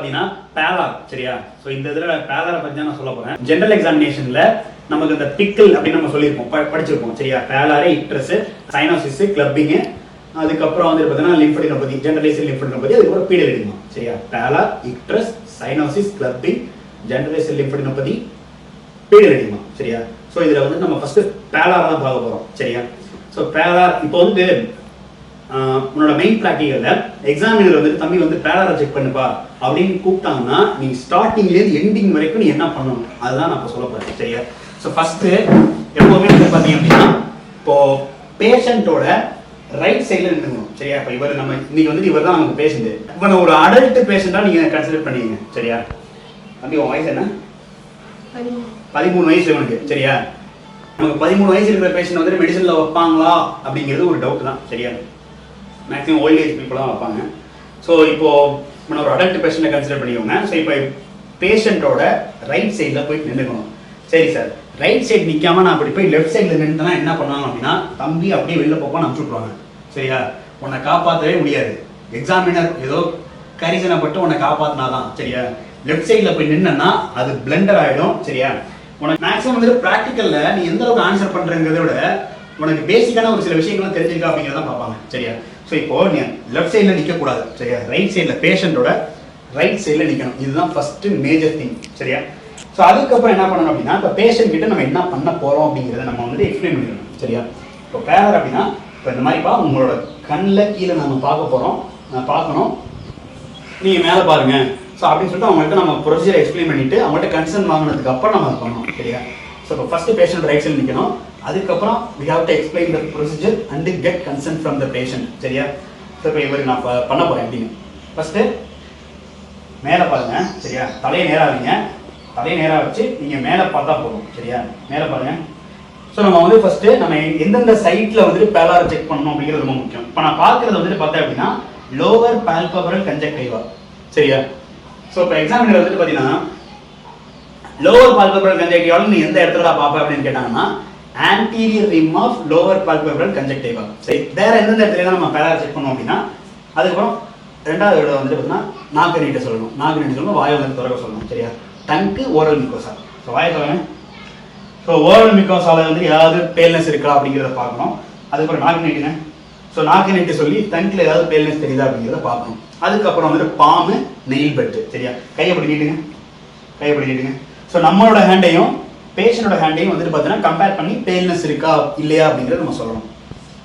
பாத்தீங்கன்னா பேலார் சரியா. ஸோ இந்த இதில் பேலாரை பற்றி தான் நான் சொல்ல போறேன். ஜெனரல் எக்ஸாமினேஷன்ல நமக்கு இந்த பிக்கிள் அப்படின்னு நம்ம சொல்லியிருப்போம், படிச்சிருப்போம் சரியா. பேலாரு, இக்ட்ரஸ், சைனோசிஸ், கிளப்பிங், அதுக்கப்புறம் வந்து பார்த்தீங்கன்னா லிம்ஃபடினோபதி, ஜெனரலைஸ்டு லிம்ஃபடினோபதி, அதுக்கப்புறம் பீடல் எடிமா சரியா. Pallor, icterus, cyanosis, clubbing, generalised lymphadenopathy, pedal oedema சரியா. ஸோ இதில் வந்து நம்ம ஃபர்ஸ்ட் பேலார் தான் பார்க்க போறோம் சரியா. ஸோ பேலார் இப்போ வந்து உன்னோட மெயின் ப்ராக்டிகல்ல எக்ஸாமினர் வந்து தம்பி வந்து பேலாரை செக் பண்ணுப்பா அப்படின்னு கூப்பிட்டாங்கன்னா நீ ஸ்டார்டிங்லேருந்து எண்டிங் வரைக்கும் நீ என்ன பண்ணணும் அதுதான் நான் இப்போ சொல்ல போறேன் சரியா. ஸோ ஃபர்ஸ்ட் எப்பவுமே வந்து பார்த்தீங்க அப்படின்னா இப்போ பேஷண்ட்டோட ரைட் சைடில் நின்றுக்கணும் சரியா. இப்போ இவர் நம்ம இன்னைக்கு வந்து இவர் தான் நமக்கு பேஷண்ட். இப்போ ஒரு அடல்ட் பேஷண்டா நீங்க கன்சிடர் பண்ணிக்கங்க சரியா. தம்பி உன் வயசு என்ன? 13 வயசு இவனுக்கு சரியா. நமக்கு 13 வயசு இருக்கிற பேஷண்ட் வந்து மெடிசன்ல வைப்பாங்களா அப்படிங்கிறது ஒரு டவுட் தான் சரியா. மேக்ஸிமம் ஓல்ட் ஏஜ் பீப்புள் தான் வைப்பாங்க. ஸோ இப்போ நம்ம ஒரு அடல்ட் பேஷண்ட்டை கன்சிடர் பண்ணிக்கோங்க. ஸோ இப்போ பேஷண்ட்டோட ரைட் சைடில் போய் நின்றுக்கணும். சரி சார், ரைட் சைடு நிற்காம நான் அப்படி போய் லெஃப்ட் சைடில் நின்றுனா என்ன பண்ணுவாங்க அப்படின்னா தம்பி அப்படியே வெளில போப்பான்னு அனுப்பிச்சு விட்ருவாங்க சரியா. உன்னை காப்பாற்றவே முடியாது. எக்ஸாமினர் ஏதோ கரிசனப்பட்டு உன்னை காப்பாற்றினாதான் சரியா. லெஃப்ட் சைடில் போய் நின்னா அது பிளண்டர் ஆகிடும் சரியா. உனக்கு மேக்ஸிமம் வந்து ப்ராக்டிக்கல்ல நீ எந்த அளவுக்கு ஆன்சர் பண்ணுறங்கிறத விட உனக்கு பேசிக்கான ஒரு சில விஷயங்களும் தெரிஞ்சிருக்கா அப்படிங்கிறத பார்ப்பாங்க சரியா. ஸோ இப்போ நீ லெஃப்ட் சைடில் நிற்கக்கூடாது சரியா. ரைட் சைடில் பேஷண்ட்டோட ரைட் சைடில் நிற்கணும். இதுதான் ஃபர்ஸ்ட் மேஜர் திங் சரியா. ஸோ அதுக்கப்புறம் என்ன பண்ணணும் அப்படின்னா இப்போ பேஷண்ட் கிட்ட நம்ம என்ன பண்ண போகிறோம் அப்படிங்கிறத நம்ம வந்து எக்ஸ்பிளைன் பண்ணிடணும் சரியா. இப்போ பேலர் அப்படின்னா இப்போ இந்த மாதிரிப்பா உங்களோட கண்ணில் கீழே நம்ம பார்க்க போகிறோம், பார்க்கணும், நீங்கள் மேலே பாருங்க. ஸோ அப்படின்னு சொல்லிட்டு அவங்கள்ட்ட நம்ம ப்ரொசீஜரை எக்ஸ்பிளைன் பண்ணிட்டு அவங்கள்ட்ட கன்சர்ன் வாங்கினதுக்கு அப்புறம் நம்ம அதை பண்ணணும் சரியா. ஸோ இப்போ ஃபர்ஸ்ட் பேஷண்ட் ரைட் சைடில் நிற்கணும். அதுக்கப்புறம் we have to explain the procedure and get consent from the patient சரியா. ஸோ இப்போ இவர் நான் பண்ண போகிறேன் எப்படின்னு ஃபர்ஸ்ட்டு மேலே பாருங்க சரியா. தலையை நேராக வைங்க. தலையை நேராக வச்சு நீங்கள் மேலே பார்த்தா போதும் சரியா. மேலே பாருங்க. ஸோ நம்ம வந்து ஃபர்ஸ்ட்டு நம்ம எந்தெந்த சைட்டில் வந்துட்டு பேலாரை செக் பண்ணணும் அப்படிங்கிறது ரொம்ப முக்கியம். இப்போ நான் பார்க்குறது வந்துட்டு பார்த்தேன் அப்படின்னா லோவர் பால்பபரல் கன்ஜக்டிவா சரியா. ஸோ இப்போ எக்ஸாமினர் வந்துட்டு பார்த்தீங்கன்னா லோவர் பால்பபரல் கன்ஜக்டிவால நீ எந்த இடத்துல பார்ப்ப அப்படின்னு கேட்டாங்கன்னா anterior rim of lower palpebral conjunctiva சரி. வேற எந்தெந்த இடத்துல நம்ம பேலார் செக் பண்ணோம் அப்படின்னா அதுக்கப்புறம் ரெண்டாவது இடம் வந்துட்டு பார்த்தீங்கன்னா நாக்கு நீட்ட சொல்லணும். நாக்கு நீட்ட சொல்லணும், வாயை வந்து திறக்க சொல்லணும் சரியா. டங்கு ஓரல் மிக்கோசா. ஸோ வாயை திறங்க. ஸோ ஓரல் மிக்கோசால வந்து ஏதாவது பேல்னஸ் இருக்கா அப்படிங்கிறத பார்க்கணும். அதுக்கப்புறம் நாக்கு நீட்டுங்க. ஸோ நாக்கு நீட்டு சொல்லி டங்கில் ஏதாவது பேல்னஸ் தெரியுதா அப்படிங்கிறத பார்க்கணும். அதுக்கப்புறம் வந்துட்டு பாம்பு, நெயில் பெட்டு சரியா. கையப்படி நீட்டுங்க, கையப்படி நீட்டுங்க. ஸோ நம்மளோட ஹேண்டையும் பேஷண்டோட ஹேண்டையும் வந்துட்டு பார்த்தீங்கன்னா கம்பேர் பண்ணி பேல்னஸ் இருக்கா இல்லையா அப்படிங்கிறத நம்ம சொல்லணும்.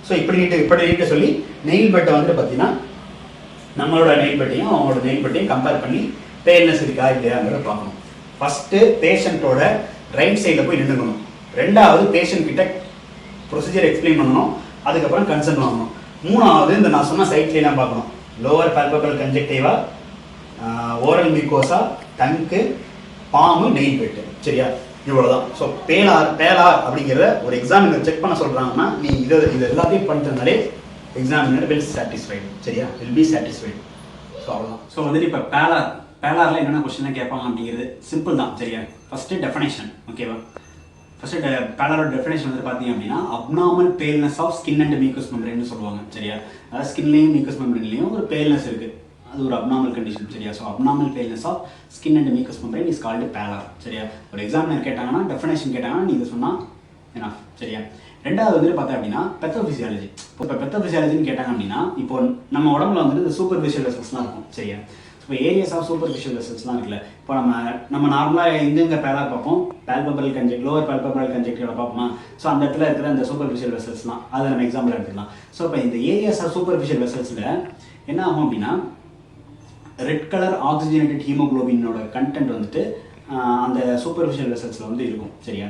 ஸோ இப்படி நீட்டு சொல்லி நெயில் பெட்டை வந்துட்டு பார்த்தீங்கன்னா நம்மளோட நெயில் பெட்டையும் அவங்களோட நெயில் பெட்டையும் கம்பேர் பண்ணி பேல்னஸ் இருக்கா இல்லையாங்கிறத பார்க்கணும். ஃபர்ஸ்ட்டு பேஷண்ட்டோட ரைட் சைடில் போய் நின்றுக்கணும். ரெண்டாவது பேஷண்ட் கிட்ட ப்ரொசீஜர் எக்ஸ்பிளைன் பண்ணணும். அதுக்கப்புறம் கன்சர்ன் வாங்கணும். மூணாவது இந்த நான் சொன்ன சைட்லாம் பார்க்கணும். லோவர் பால்பபரல் கன்ஜக்டிவா, ஓரல் மியூகோசா, டங்கு, பாம்பு, நெயில் பெட்டு சரியா. இவ்வளவுதான். ஸோ பேலார் அப்படிங்கிறத ஒரு எக்ஸாமினர் செக் பண்ண சொல்றாங்கன்னா நீ இது எல்லாத்தையும் பண்ணிட்டனாலே எக்ஸாமினர் வில் சாட்டிஸ்ஃபைடு சரியா, வில் பி சாட்டிஸ்ஃபைடு. ஸோ அவ்வளோதான். ஸோ வந்துட்டு இப்போ பேலாரில் என்னென்ன கொஸ்டின்லாம் கேட்பாங்க அப்படிங்கிறது சிம்பிள் தான் சரியா. ஃபர்ஸ்ட்டு டெஃபினேஷன் ஓகேவா. ஃபர்ஸ்ட்டு பேலாரோட டெஃபினேஷன் வந்து பார்த்தீங்க அப்படின்னா abnormal paleness of skin and mucous மெம்பரேன்னு சொல்லுவாங்க சரியா. அதாவது ஸ்கின்லேயும் மியூக்கஸ் மெம்பரேன்லேயும் ஒரு பேல்னஸ் இருக்குது, அது ஒரு அப்நார்மல் கண்டிஷன் சரியா. So abnormal paleness of skin and mucous membrane is called pallor சரியா. ஒரு எக்ஸாமினர் கேட்டாங்கன்னா டெஃபினேஷன் கேட்டாங்கன்னா நீங்கள் சொன்னால் என்ன சரியா. ரெண்டாவது வந்துட்டு பார்த்தா அப்படின்னா பெத்தோபிசியாலஜி. இப்போ பெத்தோபிசியாலஜின்னு கேட்டாங்க அப்படின்னா இப்போ நம்ம உடம்புல வந்துட்டு இந்த சூப்பர்ஃபிஷியல் வெசல்ஸ்லாம் இருக்கும் சரியா. இப்போ ஏரியாஸ் ஆஃப் சூப்பர்ஃபிஷியல் வெசல்ஸ்லாம் இருக்குல்ல. இப்போ நம்ம நார்மலாக எங்கெங்கே பேலார் பார்ப்போம், பால்பபரல் கன்ஜெக்ட், லோவர் பால்பபரல் கன்ஜெக்டிவோட பார்ப்போமா. ஸோ அந்த இடத்துல இருக்கிற அந்த சூப்பர்ஃபிஷியல் வெசல்ஸ்லாம் அதை நம்ம எக்ஸாம்பிள் எடுத்துக்கலாம். ஸோ இப்போ இந்த ஏரியாஸ் ஆஃப் சூப்பர்ஃபிஷியல் வெசல்ஸில் என்ன ஆகும் அப்படின்னா ரெட் கலர் ஆக்சிஜனேட்டட் ஹீமோக்ளோபினோட கண்டென்ட் வந்துட்டு அந்த சூப்பர்ஃபிஷியல் வெசல்ஸில் வந்து இருக்கும் சரியா.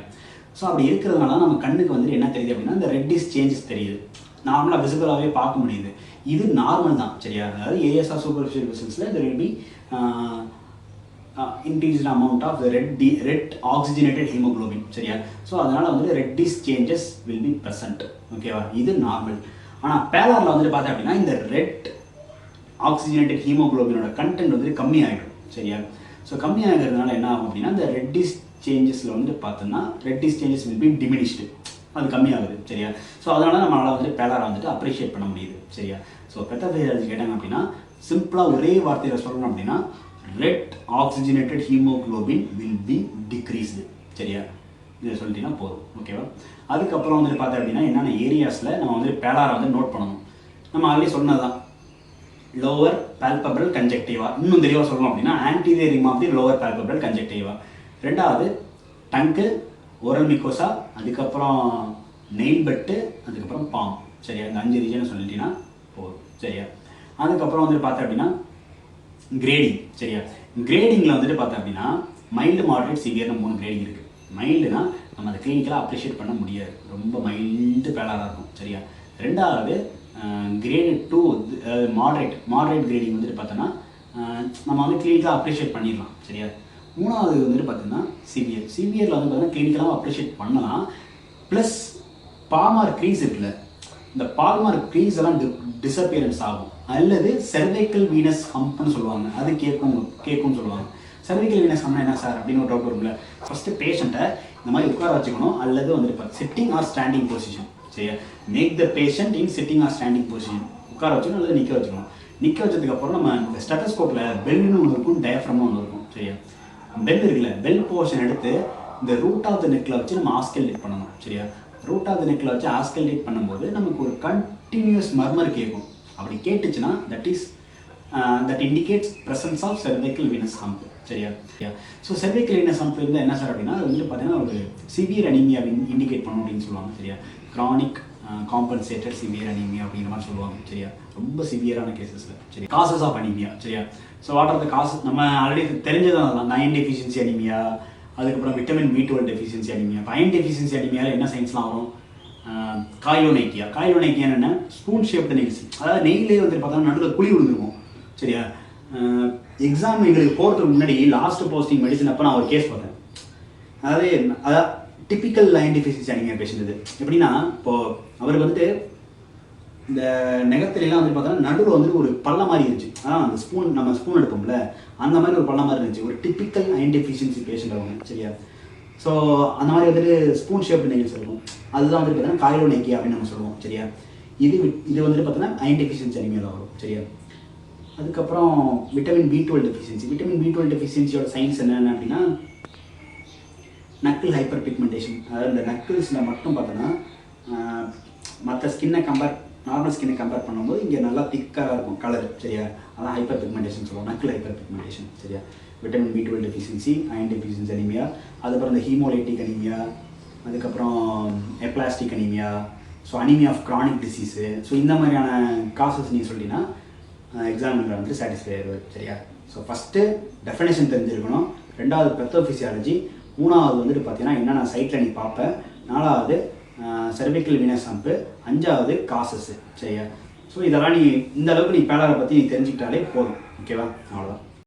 ஸோ அப்படி இருக்கிறதுனால நம்ம கண்ணுக்கு வந்துட்டு என்ன தெரியுது அப்படின்னா இந்த ரெட்டிஸ் சேஞ்சஸ் தெரியுது, நார்மலாக விசிபிளாகவே பார்க்க முடியுது. இது நார்மல் தான் சரியா. அதாவது ஏரியாஸ் ஆஃப் சூப்பர்ஃபிஷியல் வெசல்ஸில் there will be increased amount of the red oxygenated hemoglobin சரியா. ஸோ அதனால் வந்துட்டு reddish changes will be present ஓகேவா. இது நார்மல். ஆனால் பேலாரில் வந்துட்டு பார்த்தா அப்படின்னா இந்த ரெட் ஆக்சிஜனேட்டட் ஹீமோக்ளோபினோட கண்டென்ட் வந்துட்டு கம்மியாகிடும் சரியா. ஸோ கம்மியாகிறதுனால என்ன ஆகும் அப்படின்னா இந்த ரெட்டிஸ் சேஞ்சஸில் வந்துட்டு பார்த்தோம்னா reddish changes will be diminished, அது கம்மியாகுது சரியா. ஸோ அதனால் நம்மளால் வந்துட்டு பேலாரை வந்துட்டு அப்ரிஷியேட் பண்ண முடியுது சரியா. ஸோ பெத்தோபிசியாலஜி கேட்டாங்க அப்படின்னா சிம்பிளாக ஒரே வார்த்தையில் சொல்லணும் அப்படின்னா red oxygenated haemoglobin will be decreased. சரியா, இதை சொல்லிட்டீங்கன்னா போதும். ஓகேவா? அதுக்கப்புறம் வந்துட்டு பார்த்தா அப்படின்னா என்னென்ன ஏரியாஸில் நம்ம வந்து பேலாரை வந்து நோட் பண்ணணும். நம்ம ஆல்ரெடி சொன்னதான் லோவர் பால்பபிள் கன்ஜெக்டிவா. இன்னும் தெளிவாக சொல்லணும் அப்படின்னா anterior rim of the lower palpable conjunctiva. ரெண்டாவது டங்கு, ஓரல் மிக்கோசா, அதுக்கப்புறம் நெயில் பெட்டு, அதுக்கப்புறம் பாம். சரியா, இந்த 5 ரீஜன் சொல்லிட்டீங்கன்னா போதும். சரியா, அதுக்கப்புறம் வந்துட்டு பார்த்தா அப்படின்னா கிரேடிங். சரியா, கிரேடிங்கில் வந்துட்டு பார்த்தா அப்படின்னா மைல்டு, மாடரேட், சிவியர்னு 3 கிரேடிங் இருக்குது. மைல்டுனா நம்ம அதை கிளினிக்கலாக அப்ரிஷியேட் பண்ண முடியாது, ரொம்ப மைல்டு பேலாராக இருக்கும். சரியா, ரெண்டாவது கிரேடு 2 மாடரேட் கிரேடிங் வந்துட்டு பார்த்தோன்னா நம்ம வந்து கிளினிக்கலாக அப்ரிஷியேட் பண்ணிடலாம். சரியா, மூணாவது வந்துட்டு பார்த்தீங்கன்னா சிவியரில் வந்து பார்த்தீங்கன்னா கிளினிக்கலாக அப்ரிஷியேட் பண்ணலாம். ப்ளஸ் பால்மார் க்ரீஸ் இருக்குல்ல, இந்த பால்மார் க்ரீஸ் எல்லாம் டிஸப்பியரன்ஸ் ஆகும். அல்லது செர்வைக்கல் வீனஸ் ஹம்ப்னு சொல்லுவாங்க, அது கேட்கும்னு சொல்லுவாங்க. செர்வைக்கல் வீனஸ் ஹம்ப்னா என்ன சார் அப்படின்னு ஒரு டவுட் வரும்ல. ஃபஸ்ட்டு பேஷண்ட்டை இந்த மாதிரி உட்கார வச்சுக்கணும், அல்லது வந்துட்டு சிட்டிங் ஆர் ஸ்டாண்டிங் பொசிஷன். சரியா, make the patient in sitting or standing position. உட்கார வச்சுக்கணும் அல்லது நிற்க வச்சுக்கணும். நிற்க வச்சதுக்கப்புறம் நம்ம இந்த ஸ்டெத்தஸ்கோப்பில் பெல்லுன்னு ஒன்று இருக்கும், டயஃப்ரம்னு ஒன்று இருக்கும். சரியா, பெல் இருக்குல்ல, பெல் போர்ஷன் எடுத்து இந்த ரூட் ஆஃப் த நெக்கில் வச்சு நம்ம ஆஸ்கல்டேட் பண்ணணும். சரியா, ரூட் ஆஃப் த நெக்கில் வச்சு ஆஸ்கல்டேட் பண்ணும்போது நமக்கு ஒரு கண்டினியூஸ் மர்மர் கேட்கும். அப்படி கேட்டுச்சுன்னா that indicates presence of cervical venous hum. சரியா, ஸோ செர்வைக்கல் வீனஸ் ஹம்ப் இருந்தால் என்ன சார் அப்படின்னா அது வந்து பார்த்தீங்கன்னா ஒரு சிவியர் அனீமியா இண்டிகேட் பண்ணணும் அப்படின்னு சொல்லுவாங்க. சரியா, கிரானிக் காம்பன்சேட்டட் சிவியர் அனீமியா அப்படிங்கிற மாதிரி சொல்லுவாங்க. சரியா, ரொம்ப சிவியரான கேசஸில். சரி, காசஸ் ஆஃப் அனீமியா. சரியா, so what are the causes நம்ம ஆல்ரெடி தெரிஞ்சதான். அயன் டெஃபிஷியன்சி அனீமியா, அதுக்கப்புறம் vitamin B12 deficiency anaemia. Iron deficiency அனீமியாவில் என்ன சயின்ஸ்லாம் வரும்? காயிலோனைக்கியா என்னென்ன ஸ்பூன் ஷேப்டு நெயில்ஸ், அதாவது நெயிலே வந்து பார்த்தோம்னா நடுவில் குழி விழுந்துருக்கும். சரியா, எக்ஸாம் எங்களுக்கு போகிறதுக்கு முன்னாடி லாஸ்ட் போஸ்டிங் மெடிசன் அப்போ நான் ஒரு கேஸ் பார்த்தேன். அதாவது typical iron deficiency anaemia patient. இது எப்படின்னா இப்போது அவருக்கு வந்துட்டு இந்த நெகத்திலாம் வந்து பார்த்தோன்னா நடுவில் வந்துட்டு ஒரு பள்ளம் மாதிரி இருந்துச்சு. அந்த நம்ம ஸ்பூன் எடுப்போம்ல அந்த மாதிரி ஒரு பள்ளம் மாதிரி இருந்துச்சு. ஒரு டிப்பிக்கல் அயன் டெஃபிஷியன்சி பேஷண்ட் அவங்க. சரியா, ஸோ அந்த மாதிரி வந்துட்டு ஸ்பூன் ஷேப்டு நெயில்ஸ் இருக்கும். அதுதான் வந்துட்டு பார்த்தீங்கன்னா காயிலோனைக்கியா அப்படின்னு நம்ம சொல்லுவோம். சரியா, இது வந்துட்டு பார்த்தோன்னா அயன் டெஃபிஷியன்சி அனீமியாவில் வரும். சரியா, அதுக்கப்புறம் vitamin B12 deficiency. Vitamin B12 டெஃபிஷியன்சியோட சயின்ஸ் என்னென்ன அப்படின்னா நக்கிள் ஹைப்பர் பிக்மெண்டேஷன். அதாவது இந்த நக்கிள்ஸில் மட்டும் பார்த்தோன்னா மற்ற நார்மல் ஸ்கின்னை கம்பேர் பண்ணும்போது இங்கே நல்லா திக்காக இருக்கும் கலர். சரியா, அதான் ஹைப்பர் பிக்மெண்டேஷன் சொல்லுவோம், நக்கிள் ஹைப்பர் பிக்மெண்டேஷன். சரியா, vitamin B12 deficiency, iron deficiency anaemia, அதுக்கப்புறம் இந்த ஹீமோலைட்டிக் அனீமியா, அதுக்கப்புறம் aplastic anaemia, so anaemia of chronic disease. So இந்த மாதிரியான காசஸ் நீங்கள் சொல்லிட்டீங்கன்னா எக்ஸாமில் வந்துட்டு சாட்டிஸ்ஃபை ஆயிடுவார். சரியா, ஸோ ஃபஸ்ட்டு டெஃபினேஷன் தெரிஞ்சிருக்கணும், ரெண்டாவது பெத்தோஃபிசியாலஜி, மூணாவது வந்துட்டு பார்த்தீங்கன்னா என்னென்ன சைட்டில் நீ பார்ப்பேன், நாலாவது செர்விக்கல் வீனஸ் ஹம்ப், அஞ்சாவது காசஸ். சரியா, ஸோ இதெல்லாம் நீ இந்த அளவுக்கு நீ பேலரை பற்றி நீ தெரிஞ்சுக்கிட்டாலே போதும். ஓகேவா, அவ்வளோதான்.